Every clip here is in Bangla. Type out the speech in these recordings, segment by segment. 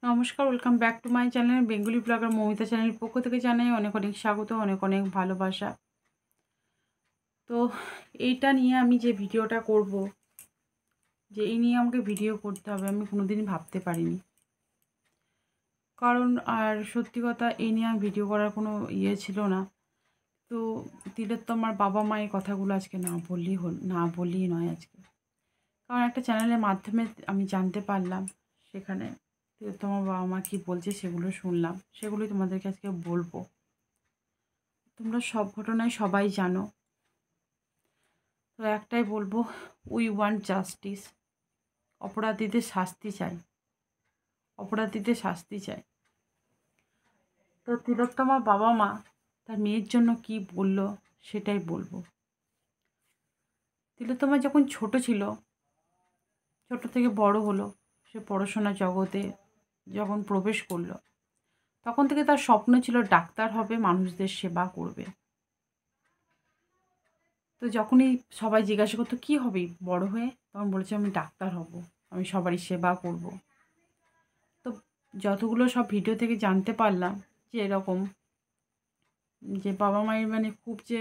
নমস্কার, welcome back to my channel Bengali blogger Moumita চ্যানেলের পক্ষ থেকে জানাই অনেক অনেক স্বাগত, অনেক অনেক ভালোবাসা। তো এইটা নিয়ে আমি যে ভিডিওটা করব, যে এই নিয়ে আমাকে ভিডিও করতে হবে, আমি কোনোদিনই ভাবতে পারিনি। কারণ আর সত্যি কথা, এই নিয়ে আমি ভিডিও করার কোনো ছিল না। তো তিলোত্তমার বাবা মায়ের কথাগুলো আজকে না বললেই নয় আজকে। কারণ একটা চ্যানেলের মাধ্যমে আমি জানতে পারলাম, সেখানে তিলোত্তমার বাবা মা কী বলছে সেগুলো শুনলাম, সেগুলোই তোমাদেরকে আজকে বলবো। তোমরা সব ঘটনায় সবাই জানো। তো একটাই বলবো, উই ওয়ান্ট জাস্টিস। অপরাধীদের শাস্তি চাই, অপরাধীদের শাস্তি চাই। তো তিলোত্তমার বাবা মা তার মেয়ের জন্য কি বলল সেটাই বলবো। তিলোত্তমা যখন ছোট ছিল, ছোট থেকে বড় হলো, সে পড়াশোনার জগতে যখন প্রবেশ করলো, তখন থেকে তার স্বপ্ন ছিল ডাক্তার হবে, মানুষদের সেবা করবে। তো যখনই সবাই জিজ্ঞাসা করতো কী হবে বড় হয়ে, তখন বলেছে আমি ডাক্তার হব, আমি সবারই সেবা করব। তো যতগুলো সব ভিডিও থেকে জানতে পারলাম যে এরকম, যে বাবা মায়ের মানে খুব যে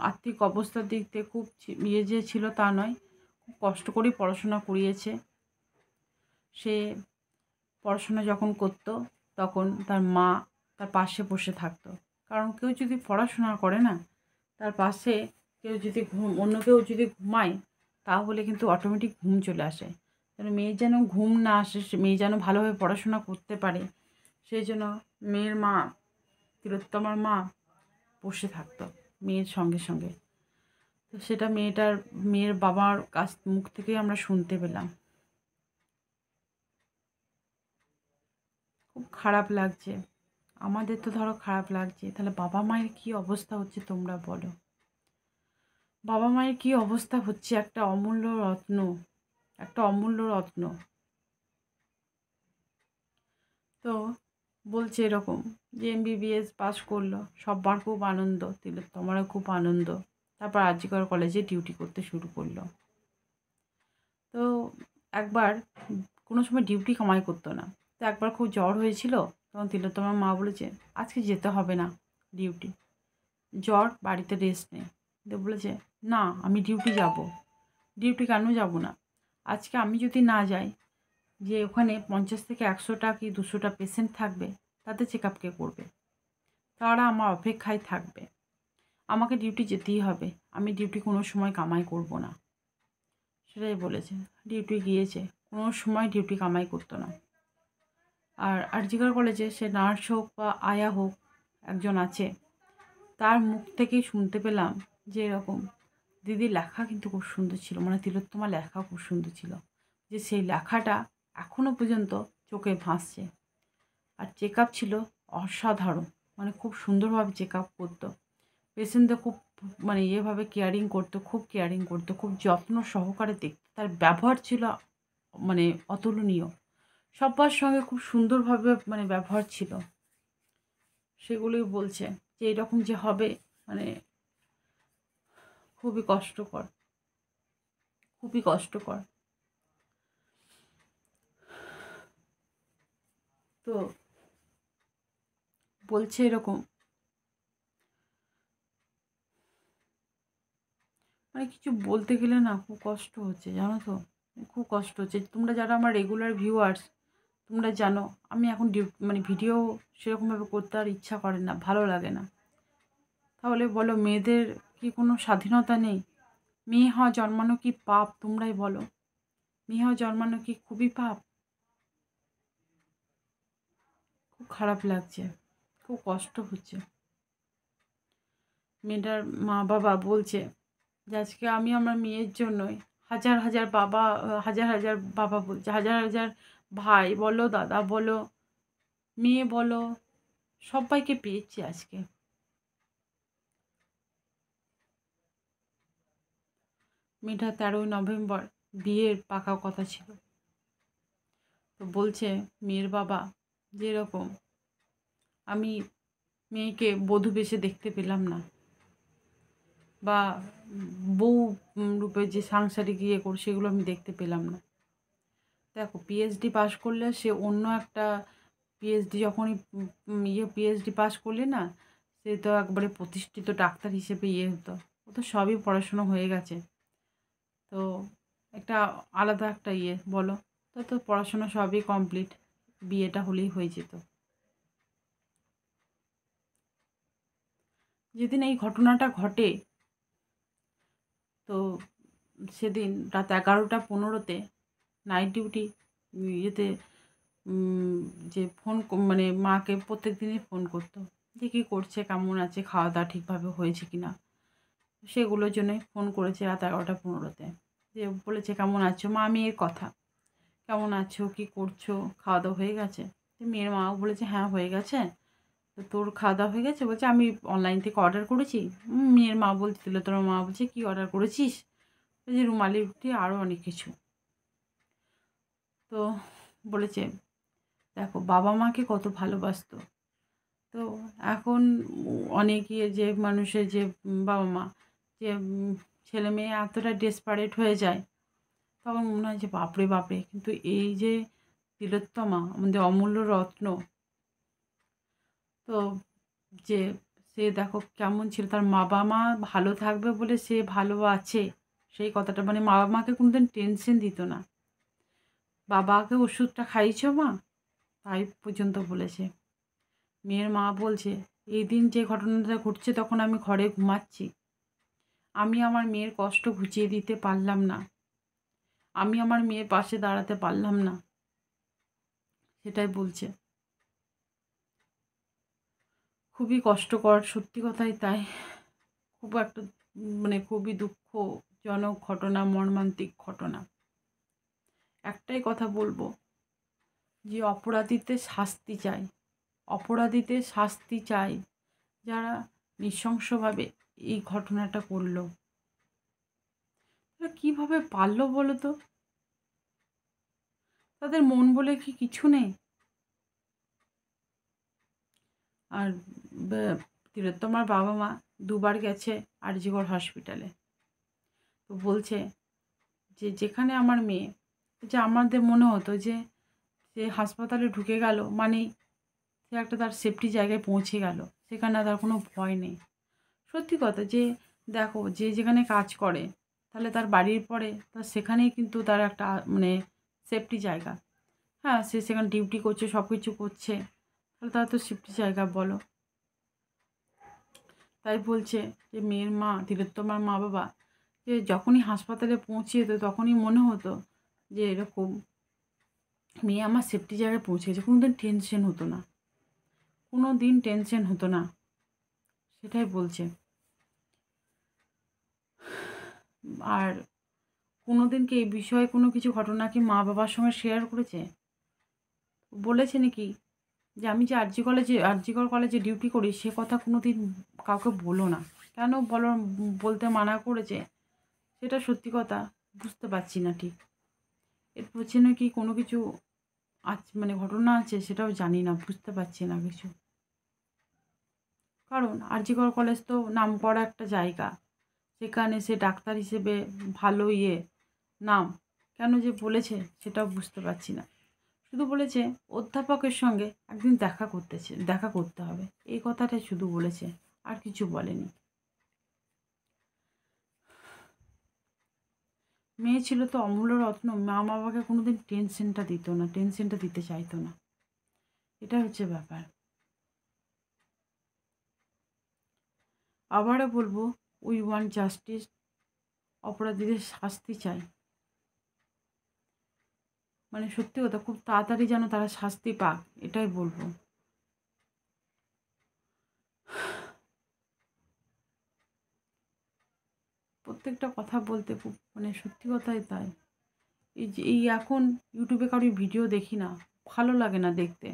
আর্থিক অবস্থার দিক থেকে খুব যে ছিল তা নয়, খুব কষ্ট করেই পড়াশোনা করিয়েছে। সে পড়াশোনা যখন করতো তখন তার মা তার পাশে বসে থাকতো। কারণ কেউ যদি পড়াশোনা করে না, তার পাশে কেউ যদি অন্য কেউ যদি ঘুমায়, তাহলে কিন্তু অটোমেটিক ঘুম চলে আসে। মেয়ের যেন ঘুম না আসে, মেয়ে যেন ভালোভাবে পড়াশোনা করতে পারে, সেই জন্য মেয়ের মা, তিলোত্তমার মা বসে থাকতো মেয়ের সঙ্গে সঙ্গে। তো সেটা মেয়ের বাবার মুখ থেকেই আমরা শুনতে পেলাম। খুব খারাপ লাগছে, আমাদের তো ধরো খারাপ লাগছে, তাহলে বাবা মায়ের কী অবস্থা হচ্ছে তোমরা বলো। বাবা মায়ের কী অবস্থা হচ্ছে, একটা অমূল্য রত্ন, একটা অমূল্য রত্ন। তো বলছে এরকম যে এমবিবিএস পাস করলো, সবার খুব আনন্দ, তিলোত্তমারও খুব আনন্দ। তারপর আরজিকর কলেজে ডিউটি করতে শুরু করলো। তো একবার কোনো সময় ডিউটি কামাই করতো না, তো একবার খুব জ্বর হয়েছিল, তখন তিলোত্তমার মা বলেছে আজকে যেতে হবে না ডিউটি, জ্বর, বাড়িতে রেস্ট নে। তো বলেছে না, আমি ডিউটি যাব। ডিউটি কেন যাব না? আজকে আমি যদি না যাই, যে ওখানে 50 থেকে 100টা কি 200টা পেশেন্ট থাকবে, তাদের চেক আপ কে করবে? তারা আমার অপেক্ষায় থাকবে, আমাকে ডিউটি যেতেই হবে, আমি ডিউটি কোনো সময় কামাই করব না। সেটাই বলেছে। ডিউটি গিয়েছে, কোনো সময় ডিউটি কামাই করতো না। আর আরজিকর কলেজে সে নার্স হোক বা আয়া হোক, একজন আছে, তার মুখ থেকেই শুনতে পেলাম যে এরকম দিদির লেখা কিন্তু খুব সুন্দর ছিল, মানে তিলোত্তমার লেখা খুব সুন্দর ছিল, যে সেই লেখাটা এখনও পর্যন্ত চোখে ভাসছে। আর চেক আপ ছিল অসাধারণ, মানে খুব সুন্দরভাবে চেক আপ করতো, পেশেন্টদের খুব মানে ইয়েভাবে কেয়ারিং করতো, খুব কেয়ারিং করতো, খুব যত্ন সহকারে দেখতো। তার ব্যবহার ছিল মানে অতুলনীয়, সবার সঙ্গে খুব সুন্দরভাবে মানে ব্যবহার ছিল। সেগুলোই বলছে যে এরকম যে হবে, মানে খুবই কষ্টকর, খুবই কষ্টকর। তো বলছে এরকম, মানে কিছু বলতে গেলে না খুব কষ্ট হচ্ছে, জানো তো, খুব কষ্ট হচ্ছে। তোমরা যারা আমার রেগুলার ভিউয়ার্স, তোমরা জানো আমি এখন মানে ভিডিও সেরকমভাবে করতে আর ইচ্ছা করে না, ভালো লাগে না। তাহলে বলো, মেয়েদের কি কোনো স্বাধীনতা নেই? মেয়ে হওয়া জন্মানো কি পাপ? তোমরাই বলো, মেয়ে হওয়া জন্মানো কি খুবই পাপ? খুব খারাপ লাগছে, খুব কষ্ট হচ্ছে। মেয়েটার মা বাবা বলছে যে আজকে আমি আমার মেয়ের জন্যই হাজার হাজার বাবা, হাজার হাজার বাবা বলছে, হাজার হাজার ভাই বলো, দাদা বলো, মেয়ে বলো, সবাইকে পেয়েছি আজকে। মেয়েটা 13ই নভেম্বর বিয়ের পাকা কথা ছিল। তো বলছে মেয়ের বাবা যে এরকম আমি মেয়েকে বধূ বেশে দেখতে পেলাম না, বা বউ রূপে যে সাংসারিক ইয়ে করে সেগুলো আমি দেখতে পেলাম না। দেখো পিএইচডি পাস করলে সে অন্য একটা পিএইচডি যখনই পিএইচডি পাস করলে না, সে তো একবারে প্রতিষ্ঠিত ডাক্তার হিসেবে হতো। ও তো সবই পড়াশুনো হয়ে গেছে, তো একটা আলাদা একটা বলো। তো তো পড়াশোনা সবই কমপ্লিট, বিয়েটা হলেই হয়ে যেত। যেদিন এই ঘটনাটা ঘটে, তো সেদিন রাত 11টা 15-তে নাইট ডিউটি ইয়েতে যে ফোন মানে মাকে প্রত্যেক দিনই ফোন করতো যে কী করছে, কেমন আছে, খাওয়া দাওয়া ঠিকভাবে হয়েছে কি না, সেগুলোর জন্যই ফোন করেছে রাত 11টা 15-তে। যে বলেছে কেমন আছো মা, মেয়ের কথা, কেমন আছো, কী করছো, খাওয়া দাওয়া হয়ে গেছে? মেয়ের মাও বলেছে হ্যাঁ হয়ে গেছে। তো তোর খাওয়া দাওয়া হয়ে গেছে? বলছে আমি অনলাইন থেকে অর্ডার করেছি। মেয়ের মা বলছিল, তোর মা বলছে কী অর্ডার করেছিস? যে রুমালি রুটি আরও অনেক কিছু। তো বলেছে দেখো বাবা মাকে কত ভালোবাসতো। তো এখন অনেক যে মানুষের যে বাবা মা যে ছেলে মেয়ে এতটা ডেসপারেট হয়ে যায়, তখন মনে হয় যে বাপরে বাপরে। কিন্তু এই যে তিলোত্তমা আমাদের অমূল্য রত্ন, তো যে সে দেখো কেমন ছিল, তার বাবা মা ভালো থাকবে বলে সে ভালো আছে, সেই কথাটা মানে বাবা মাকে কোনোদিন টেনশন দিত না। বাবাকে ওষুধটা খাইয়েছ মা, তাই পর্যন্ত বলেছে। মেয়ের মা বলছে এই দিন যে ঘটনাটা ঘটছে তখন আমি ঘরে ঘুমাচ্ছি, আমি আমার মেয়ের কষ্ট ঘুচিয়ে দিতে পারলাম না, আমি আমার মেয়ের পাশে দাঁড়াতে পারলাম না, সেটাই বলছে। খুবই কষ্টকর, সত্যি কথাই তাই। খুব একটা মানে খুবই দুঃখজনক ঘটনা, মর্মান্তিক ঘটনা। একটাই কথা বলবো যে অপরাধীদের শাস্তি চাই, অপরাধীদের শাস্তি চাই যারা নৃশংসভাবে এই ঘটনাটা করলো। তারা কীভাবে পারলো বলো তো? তাদের মন বলে কি কিছু নেই? আর তিলোত্তমার বাবা মা দুবার গেছে আরজিকর হসপিটালে, তো বলছে যে যেখানে আমার মেয়ে, যে আমাদের মনে হতো যে সে হাসপাতালে ঢুকে গেল মানেই সে একটা তার সেফটি জায়গায় পৌঁছে গেল, সেখানে তার কোনো ভয় নেই। সত্যি কথা, যে দেখো যে যেখানে কাজ করে তাহলে তার বাড়ির পরে তার সেখানেই কিন্তু তার একটা মানে সেফটি জায়গা। হ্যাঁ, সে সেখানে ডিউটি করছে, সব কিছু করছে, তাহলে তার তো সেফটি জায়গা বলো। তাই বলছে যে মেয়ের মা, তিলোত্তমার মা বাবা, যে যখনই হাসপাতালে পৌঁছে যেত তখনই মনে হতো যে এরকম মেয়ে আমার সেফটি জায়গায় পৌঁছে গেছে, কোনো দিন টেনশন হতো না, কোনো দিন টেনশন হতো না, সেটাই বলছে। আর কোনো দিন কি এই বিষয়ে কোনো কিছু ঘটনা কি মা বাবার সঙ্গে শেয়ার করেছে? বলেছে নাকি যে আমি যে আরজিকর কলেজে ডিউটি করি সে কথা কোনো দিন কাউকে বলো না? কেন বলতে মানা করেছে, সেটা সত্যি কথা বুঝতে পারছি না ঠিক। এর পেছনে কি কোনো কিছু মানে ঘটনা আছে সেটাও জানি না, বুঝতে পারছি না কিছু। কারণ আরজিকর কলেজ তো নামকরা একটা জায়গা, সেখানে সে ডাক্তার হিসেবে ভালো নাম, কেন যে বলেছে সেটাও বুঝতে পারছি না। শুধু বলেছে অধ্যাপকের সঙ্গে একদিন দেখা করতে হবে, এই কথাটাই শুধু বলেছে, আর কিছু বলেনি। মেয়ে ছিল তো অমূল্য রত্ন, মা বাবাকে কোনোদিন টেনশনটা দিত না, টেনশনটা দিতে চাইতো না, এটা হচ্ছে ব্যাপার। আবারও বলবো, উই ওয়ান্ট জাস্টিস, অপরাধীদের শাস্তি চাই। মানে সত্যি কথা, খুব তাড়াতাড়ি যেন তারা শাস্তি পাক, এটাই বলবো। প্রত্যেকটা কথা বলতে খুব মানে সত্যি কথাই তাই। এই যে এখন ইউটিউবে কারোর ভিডিও দেখি না, ভালো লাগে না দেখতে।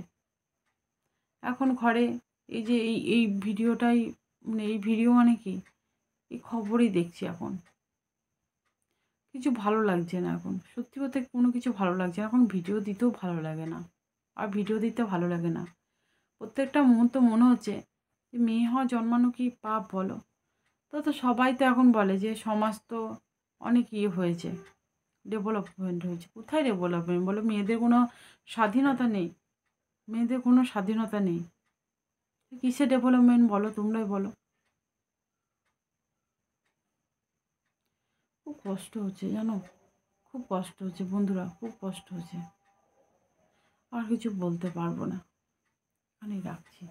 এখন ঘরে এই যে এই ভিডিওটাই মানে এই ভিডিও মানে কি, এই খবরই দেখছি এখন। কিছু ভালো লাগছে না এখন, সত্যি বলতে কোনো কিছু ভালো লাগছে না এখন, ভিডিও দিতেও ভালো লাগে না, আর ভিডিও দিতে ভালো লাগে না। প্রত্যেকটা মুহূর্ত মনে হচ্ছে যে মেয়ে হওয়া জন্মানো কি পাপ বলো? তো সবাই তো এখন বলে যে সমাজ তো অনেক হয়েছে, ডেভেলপমেন্ট হয়েছে। কোথায় ডেভেলপমেন্ট বলো? মেয়েদের কোনো স্বাধীনতা নেই, মেয়েদের কোনো স্বাধীনতা নেই। কিসে ডেভেলপমেন্ট বলো? তোমরাই বলো। খুব কষ্ট হচ্ছে জানো, খুব কষ্ট হচ্ছে বন্ধুরা, খুব কষ্ট হচ্ছে। আর কিছু বলতে পারবো না, আমি রাখছি।